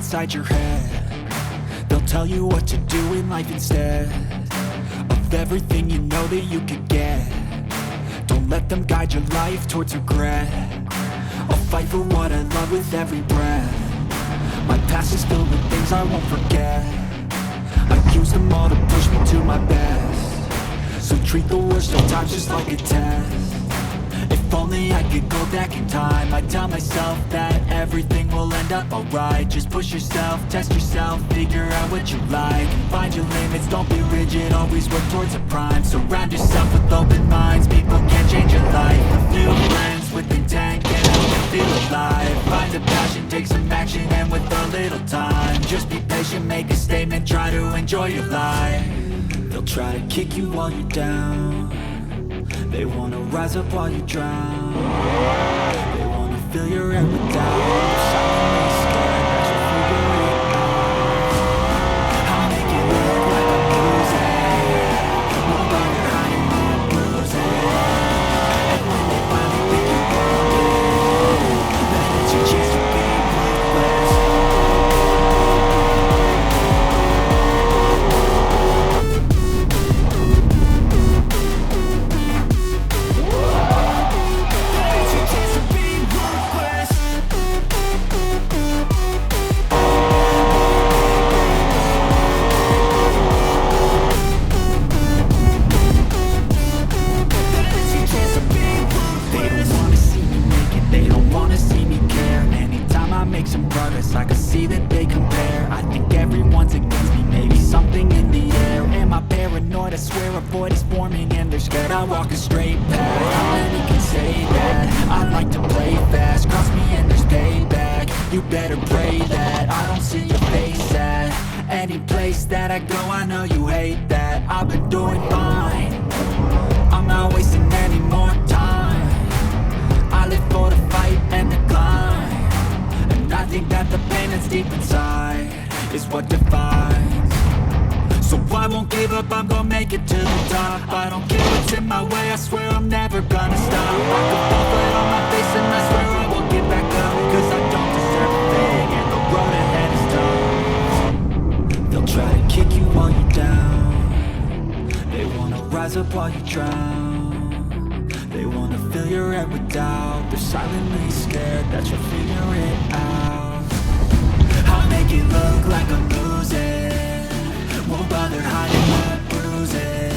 inside your head. They'll tell you what to do in life instead of everything you know that you could get. Don't let them guide your life towards regret. I'll fight for what I love with every breath. My past is filled with things I won't forget. I use them all to push me to my best. So treat the worst of times just like a test. If only I could go back in time, I'd tell myself that everything will end up alright. Just push yourself, test yourself, figure out what you like, and find your limits, don't be rigid, always work towards a prime. Surround yourself with open minds, people can change your life. A few friends with intent can help you feel alive. Find a passion, take some action, and with a little time, just be patient, make a statement, try to enjoy your life. They'll try to kick you while you're down. They wanna rise up while you drown. They wanna fill your head with doubt. They're silently scared that you'll figure it out. I'll make it look like I'm losing. Won't bother hiding my bruises. And when they finally pick you up, then it's your chance to be ruthless. I can see that they compare. I think everyone's against me, maybe something in the air. Am I paranoid? I swear a void is forming and they're scared I walk a straight path. How many can say that? I like to play fast, cross me and there's payback. You better pray that I don't see your face at any place that I go. I know you hate that. I've been doing fine, I'm not wasting any more time. I live for the fight and the climb. I think that the pain that's deep inside is what defines. So I won't give up, I'm gonna make it to the top. I don't care what's in my way, I swear I'm never gonna stop. I could fall flat on my face and I swear I won't get back up, cause I don't deserve a thing and the road ahead is tough. They'll try to kick you while you're down. They wanna rise up while you drown. They wanna fill your head with doubt. They're silently scared that you'll figure it out. I'll make it look like I'm losing. Won't bother hiding my bruises.